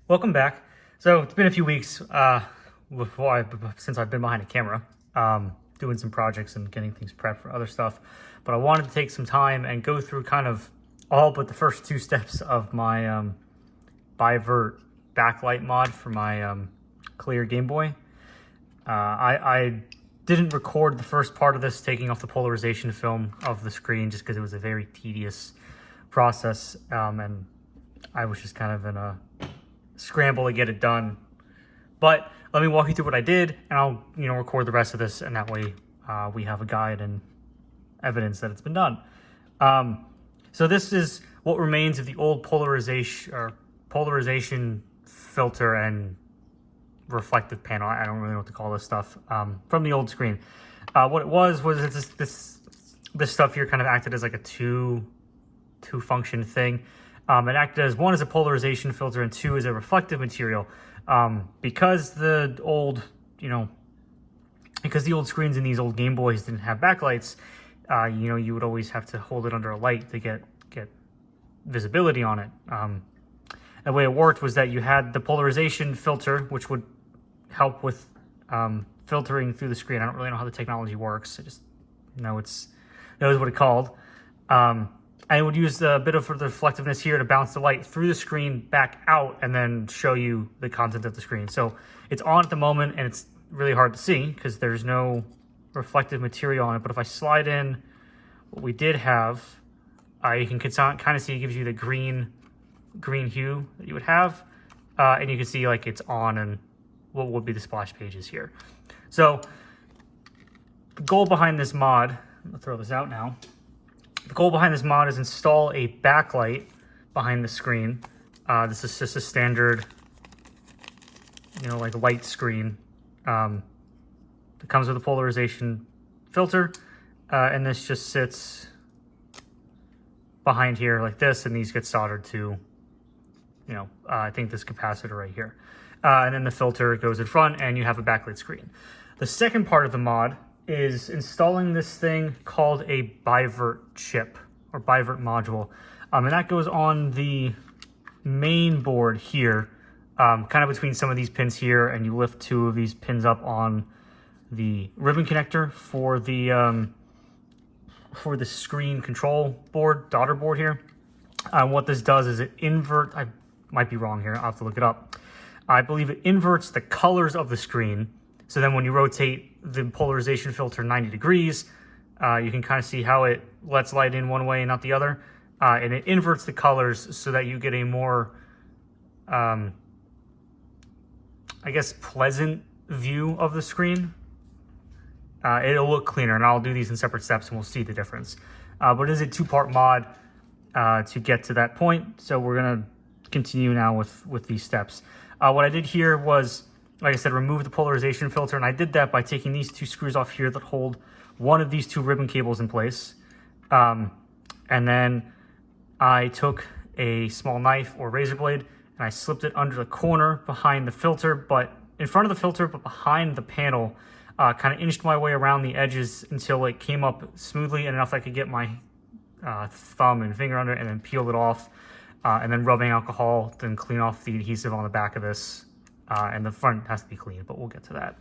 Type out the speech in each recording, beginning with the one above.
Welcome back. So it's been a few weeks since I've been behind a camera, doing some projects and getting things prepped for other stuff. But I wanted to take some time and go through kind of all but the first two steps of my Bivert backlight mod for my clear Game Boy. I didn't record the first part of this, taking off the polarization film of the screen, just because it was a very tedious process, and I was just kind of in a scramble to get it done. But let me walk you through what I did, and I'll record the rest of this, and that way we have a guide and evidence that it's been done. So this is what remains of the old polarization filter and reflective panel. I don't really know what to call this stuff, from the old screen. What it was this stuff here kind of acted as like a two function thing. It acted as one as a polarization filter and two as a reflective material. Because the old screens in these old Game Boys didn't have backlights, you would always have to hold it under a light to get visibility on it. The way it worked was that you had the polarization filter, which would help with filtering through the screen. I don't really know how the technology works. I just know knows what it's called. And it would use a bit of the reflectiveness here to bounce the light through the screen back out and then show you the content of the screen. So it's on at the moment, and it's really hard to see because there's no reflective material on it. But if I slide in what we did have, you can kind of see it gives you the green hue that you would have. And you can see like it's on and what would be the splash pages here. So the goal behind this mod, I'm gonna throw this out now. The goal behind this mod is install a backlight behind the screen. This is just a standard, like light screen. It comes with a polarization filter, and this just sits behind here like this, and these get soldered to, I think this capacitor right here. And then the filter goes in front, and you have a backlit screen. The second part of the mod is installing this thing called a Bivert chip or Bivert module. And that goes on the main board here, kind of between some of these pins here, and you lift two of these pins up on the ribbon connector for the screen control board, daughter board here. What this does is it I might be wrong here, I'll have to look it up. I believe it inverts the colors of the screen. So then when you rotate the polarization filter 90 degrees, you can kind of see how it lets light in one way and not the other. And it inverts the colors so that you get a more, I guess, pleasant view of the screen. It'll look cleaner, and I'll do these in separate steps and we'll see the difference. But it is a two-part mod to get to that point. So we're gonna continue now with these steps. What I did here was, like I said, remove the polarization filter, and I did that by taking these two screws off here that hold one of these two ribbon cables in place. And then I took a small knife or razor blade and I slipped it under the corner behind the filter, but in front of the filter, but behind the panel, kind of inched my way around the edges until it came up smoothly and enough I could get my thumb and finger under it and then peel it off, and then rubbing alcohol, then clean off the adhesive on the back of this. And the front has to be clean, but we'll get to that.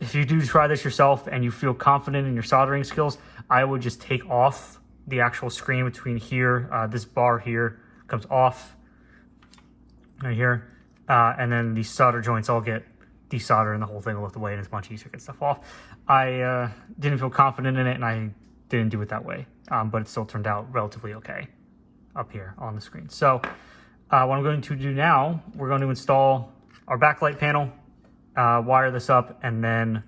If you do try this yourself and you feel confident in your soldering skills, I would just take off the actual screen between here. This bar here comes off right here. And then these solder joints all get desoldered and the whole thing will lift away, and it's much easier to get stuff off. I didn't feel confident in it, and I didn't do it that way. But it still turned out relatively okay up here on the screen. So what I'm going to do now, we're going to install our backlight panel, wire this up, and then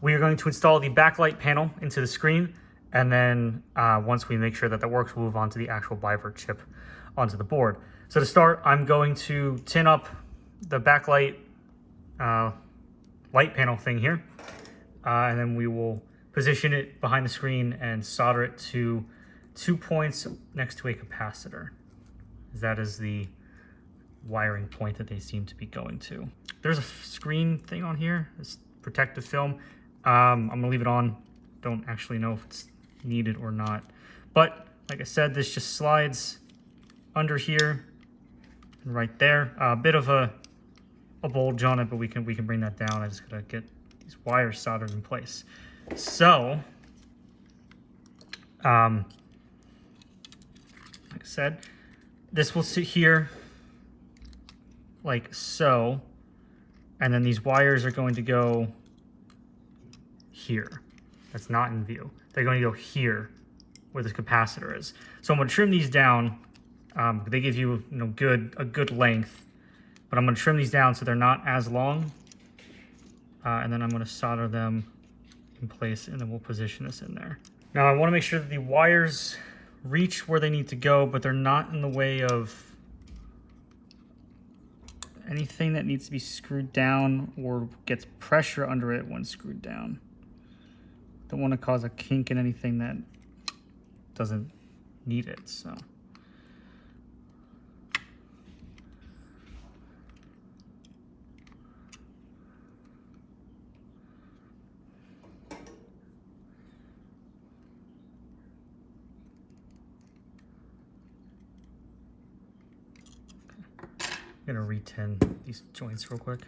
we are going to install the backlight panel into the screen. And then once we make sure that works, we'll move on to the actual Bivert chip onto the board. So to start, I'm going to tin up the backlight light panel thing here. And then we will position it behind the screen and solder it to 2 points next to a capacitor. That is the wiring point that they seem to be going to. There's a screen thing on here, this protective film. I'm gonna leave it on. Don't actually know if it's needed or not. But like I said, this just slides under here right there. A bit of a bulge on it, but we can bring that down. I just gotta get these wires soldered in place. So, like I said, this will sit here like so, and then these wires are going to go here. That's not in view. They're going to go here where this capacitor is. So I'm going to trim these down. They give you, a good length, but I'm going to trim these down so they're not as long. And then I'm going to solder them in place, and then we'll position this in there. Now I want to make sure that the wires reach where they need to go, but they're not in the way of anything that needs to be screwed down or gets pressure under it when screwed down. Don't want to cause a kink in anything that doesn't need it, so. I'm gonna re-tin these joints real quick.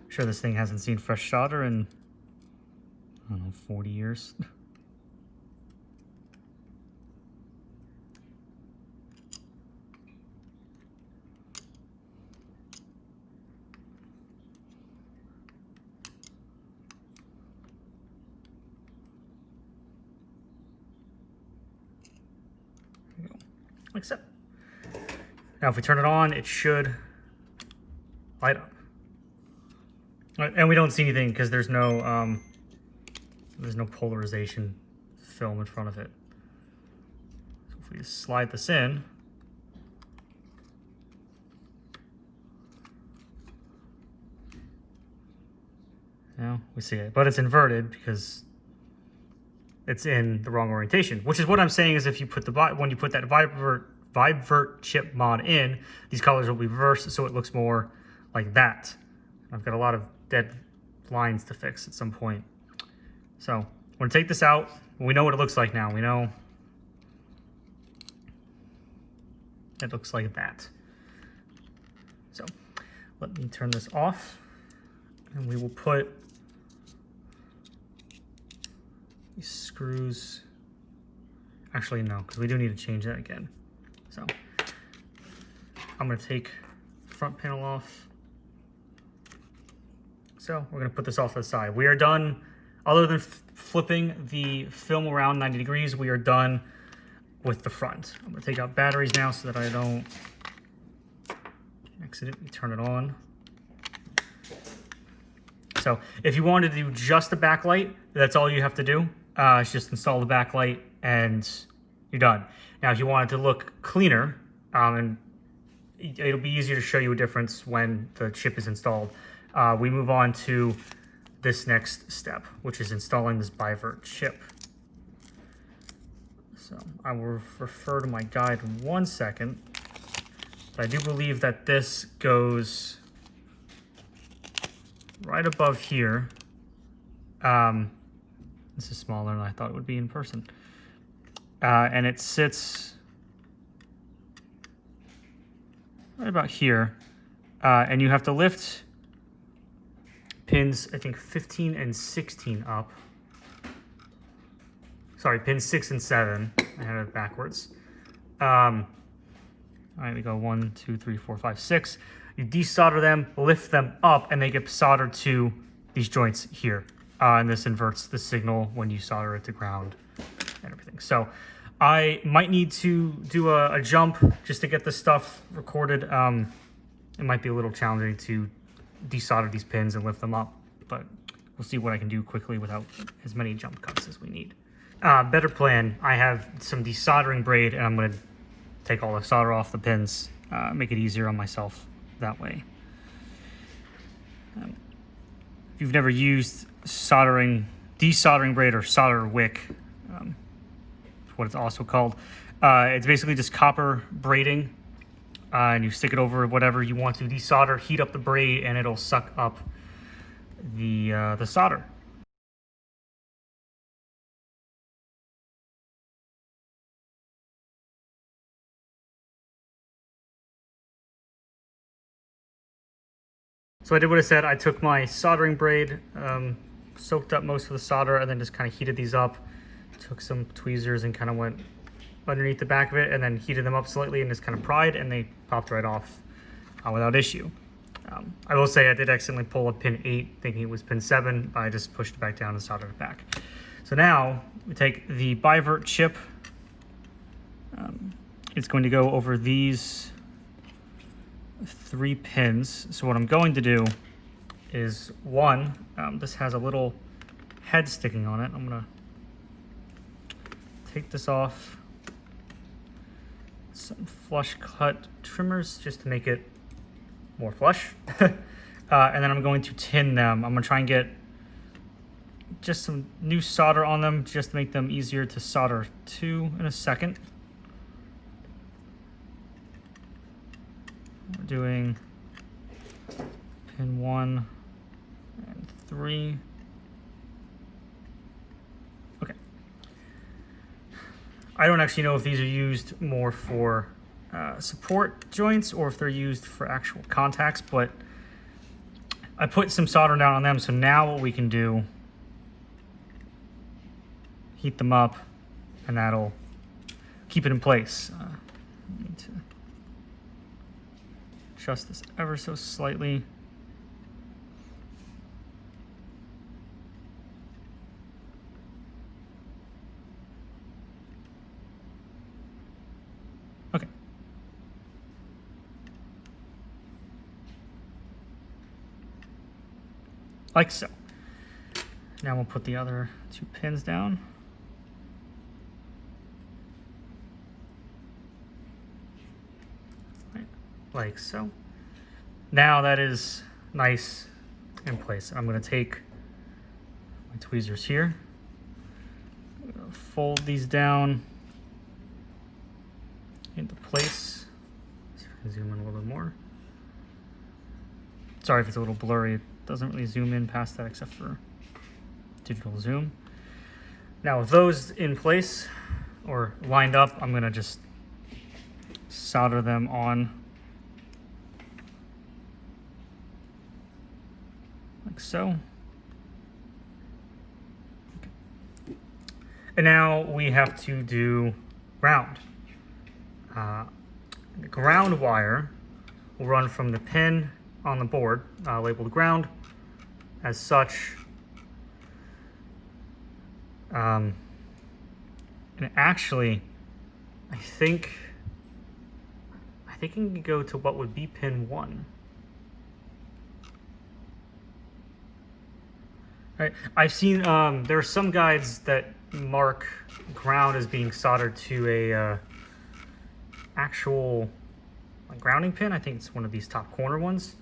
Sure, this thing hasn't seen fresh solder in, I don't know, 40 years. Like so. Now if we turn it on, it should light up. And we don't see anything because there's no polarization film in front of it. So if we just slide this in, now we see it, but it's inverted because it's in the wrong orientation, which is what I'm saying is if you put when you put that Bivert chip mod in, these colors will be reversed so it looks more like that. I've got a lot of dead lines to fix at some point. So I'm gonna take this out. We know what it looks like now. We know it looks like that. So let me turn this off, and we will put these screws. Actually, no, because we do need to change that again. So I'm gonna take the front panel off. So we're gonna put this off to the side. We are done, other than flipping the film around 90 degrees, we are done with the front. I'm gonna take out batteries now so that I don't accidentally turn it on. So if you wanted to do just the backlight, that's all you have to do. It's just install the backlight and you're done. Now, if you want it to look cleaner, and it'll be easier to show you a difference when the chip is installed, we move on to this next step, which is installing this Bivert chip. So I will refer to my guide in 1 second, but I do believe that this goes right above here. This is smaller than I thought it would be in person. And it sits right about here. And you have to lift pins, I think 15 and 16 up. Sorry, pins 6 and 7. I had it backwards. All right, we go 1, 2, 3, 4, 5, 6. You desolder them, lift them up, and they get soldered to these joints here. And this inverts the signal when you solder it to ground and everything. So I might need to do a jump just to get this stuff recorded. It might be a little challenging to desolder these pins and lift them up, but we'll see what I can do quickly without as many jump cuts as we need. Better plan, I have some desoldering braid, and I'm going to take all the solder off the pins, make it easier on myself that way. If you've never used desoldering braid or solder wick, what it's also called, it's basically just copper braiding and you stick it over whatever you want to desolder, heat up the braid, and it'll suck up the solder. So I did what I said. I took my soldering braid, soaked up most of the solder, and then just kind of heated these up. Took some tweezers and kind of went underneath the back of it, and then heated them up slightly and just kind of pried, and they popped right off without issue. I will say I did accidentally pull a pin 8 thinking it was pin 7, but I just pushed it back down and soldered it back. So now we take the Bivert chip. It's going to go over these 3 pins. So what I'm going to do is one, this has a little head sticking on it. I'm gonna take this off. Some flush cut trimmers just to make it more flush. And then I'm going to tin them. I'm gonna try and get just some new solder on them just to make them easier to solder to in a second. We're doing pin 1 and 3. Okay. I don't actually know if these are used more for support joints or if they're used for actual contacts, but I put some solder down on them, so now what we can do, heat them up, and that'll keep it in place. I need to adjust this ever so slightly. Okay. Like so. Now we'll put the other 2 pins down. Like so. Now that is nice in place. I'm going to take my tweezers here, I'm going to fold these down into place. See if I can zoom in a little bit more. Sorry if it's a little blurry. It doesn't really zoom in past that except for digital zoom. Now with those in place or lined up, I'm going to just solder them on like so. Okay. And now we have to do ground. The ground wire will run from the pin on the board, labeled ground, as such. And actually, I think it can go to what would be pin 1. Right. I've seen there are some guides that mark ground as being soldered to a actual grounding pin. I think it's one of these top corner ones.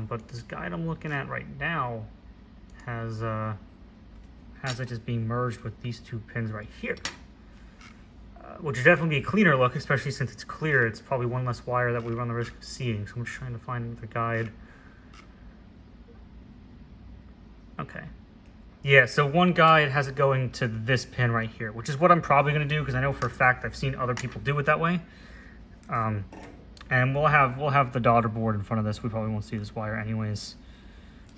But this guide I'm looking at right now has it just being merged with these 2 pins right here, which would definitely be a cleaner look, especially since it's clear. It's probably one less wire that we run the risk of seeing. So I'm just trying to find the guide. Okay. Yeah, so one guide has it going to this pin right here, which is what I'm probably going to do because I know for a fact I've seen other people do it that way. And we'll have the daughter board in front of this. We probably won't see this wire anyways.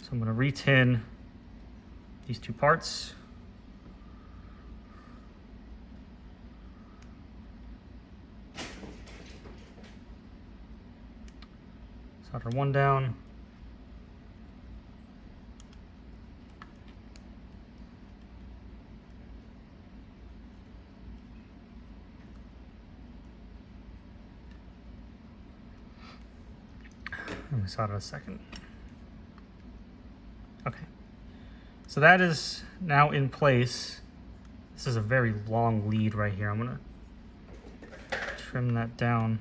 So I'm going to retin these 2 parts. Solder 1 down. Let me solder a second. Okay. So that is now in place. This is a very long lead right here. I'm gonna trim that down.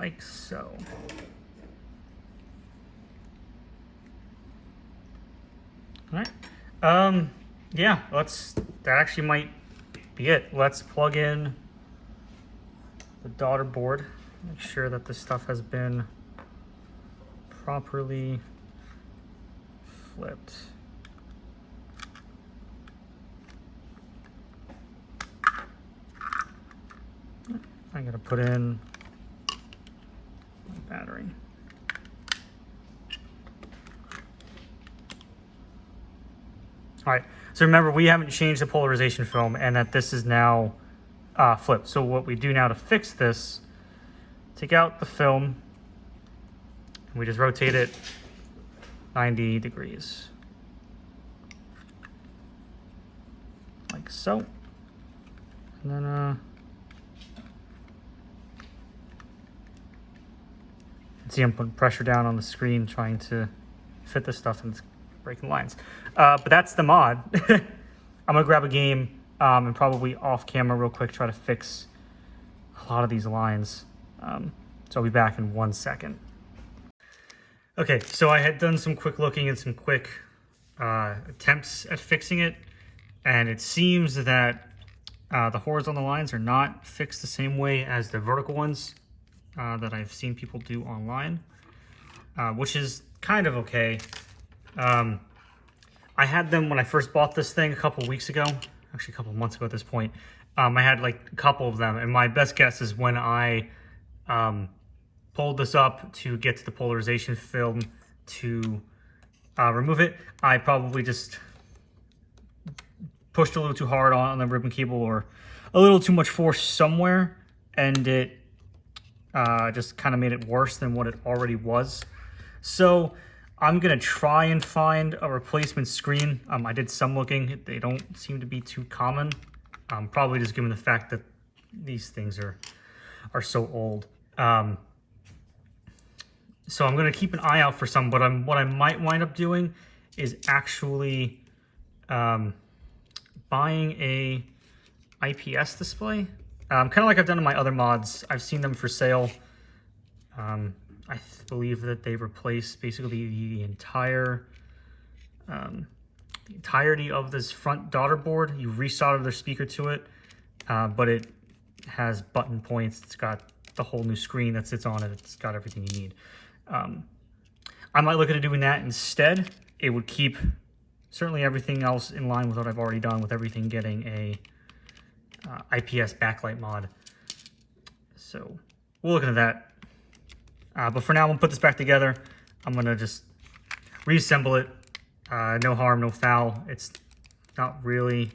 like so. All right. Yeah, that actually might be it. Let's plug in the daughter board. Make sure that this stuff has been properly flipped. I'm gonna put in my battery. All right, so remember we haven't changed the polarization film and that this is now flipped. So what we do now to fix this, take out the film and we just rotate it 90 degrees. Like so. And then see I'm putting pressure down on the screen trying to fit this stuff and it's breaking lines. But that's the mod. I'm gonna grab a game and probably off camera real quick try to fix a lot of these lines. So I'll be back in 1 second. Okay, so I had done some quick looking and some quick attempts at fixing it, and it seems that the horizontal lines are not fixed the same way as the vertical ones that I've seen people do online, which is kind of okay. I had them when I first bought this thing a couple weeks ago, actually a couple months ago at this point. I had like a couple of them, and my best guess is when I pulled this up to get to the polarization film to remove it, I probably just pushed a little too hard on the ribbon cable or a little too much force somewhere, and it just kind of made it worse than what it already was. So I'm gonna try and find a replacement screen. I did some looking. They don't seem to be too common. Probably just given the fact that these things are so old. So I'm gonna keep an eye out for some, but what I might wind up doing is actually buying a IPS display. Kind of like I've done in my other mods. I've seen them for sale. I believe that they replace basically the entirety of this front daughter board. You resolder their speaker to it, but it has button points. It's got the whole new screen that sits on it. It's got everything you need. I might look at doing that instead. It would keep certainly everything else in line with what I've already done, with everything getting a IPS backlight mod. So we'll look into that. But for now, I'm gonna put this back together. I'm gonna just reassemble it. No harm, no foul. It's not really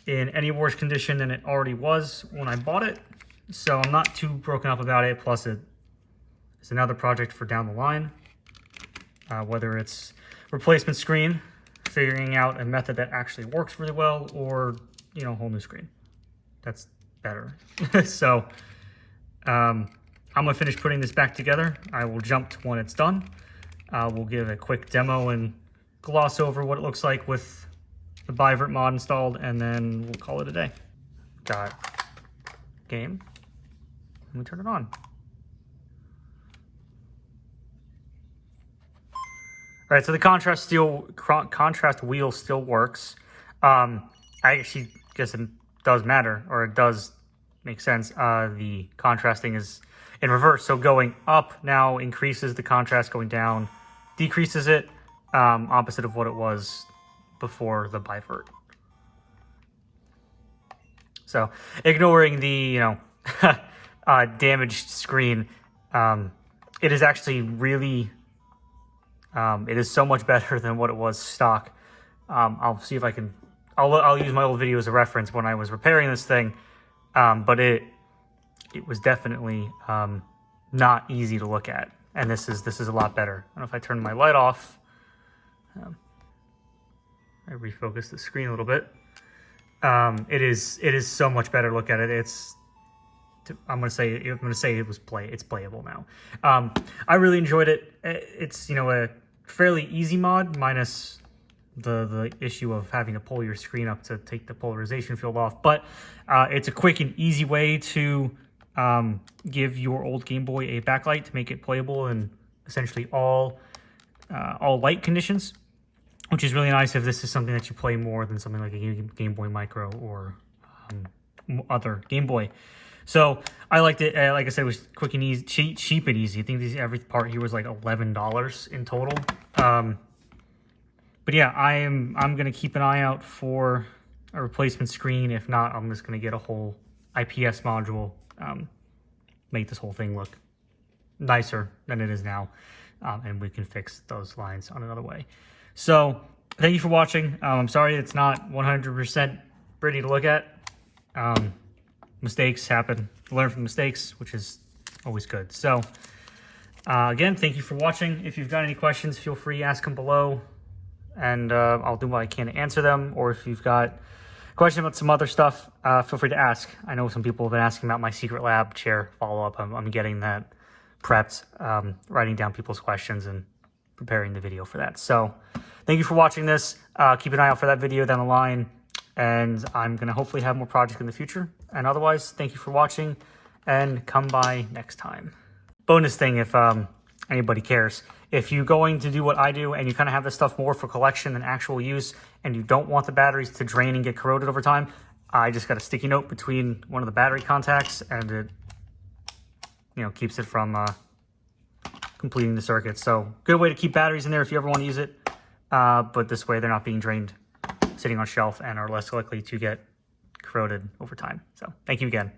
in any worse condition than it already was when I bought it. So I'm not too broken up about it. Plus it's another project for down the line. Whether it's replacement screen, figuring out a method that actually works really well, or, you know, whole new screen. That's better. So I'm gonna finish putting this back together. I will jump to when it's done. We'll give a quick demo and gloss over what it looks like with the Bivert mod installed, and then we'll call it a day. Got game. Let me turn it on. All right, so the contrast wheel still works. I actually guess it does matter, or it does make sense. The contrasting is in reverse, so going up now increases the contrast, going down decreases it, opposite of what it was before the Bivert. So ignoring the damaged screen, it is actually really it is so much better than what it was stock. I'll see if I can. I'll use my old video as a reference when I was repairing this thing, but it was definitely not easy to look at, and this is a lot better. And if I turn my light off, I refocus the screen a little bit. It is so much better to look at it. I'm gonna say it's playable now. I really enjoyed it. It's a fairly easy mod, minus the issue of having to pull your screen up to take the polarization field off. But it's a quick and easy way to give your old Game Boy a backlight to make it playable in essentially all light conditions, which is really nice if this is something that you play more than something like a Game Boy Micro or other Game Boy. So I liked it. Like I said, it was quick and easy, cheap and easy. I think every part here was like $11 in total. But yeah, I'm gonna keep an eye out for a replacement screen. If not, I'm just gonna get a whole IPS module, make this whole thing look nicer than it is now, and we can fix those lines on another way. So thank you for watching. I'm sorry it's not 100% pretty to look at. Mistakes happen. Learn from mistakes, which is always good. So again, thank you for watching. If you've got any questions, feel free to ask them below, and I'll do what I can to answer them. Or if you've got a question about some other stuff, feel free to ask. I know some people have been asking about my secret lab chair follow-up. I'm getting that prepped, writing down people's questions and preparing the video for that. So thank you for watching this. Keep an eye out for that video down the line, and I'm going to hopefully have more projects in the future. And otherwise, thank you for watching, and come by next time. Bonus thing, if anybody cares. If you're going to do what I do and you kind of have this stuff more for collection than actual use, and you don't want the batteries to drain and get corroded over time, I just got a sticky note between one of the battery contacts, and it, keeps it from completing the circuit. So good way to keep batteries in there if you ever want to use it. But this way they're not being drained sitting on shelf and are less likely to get corroded over time. So thank you again.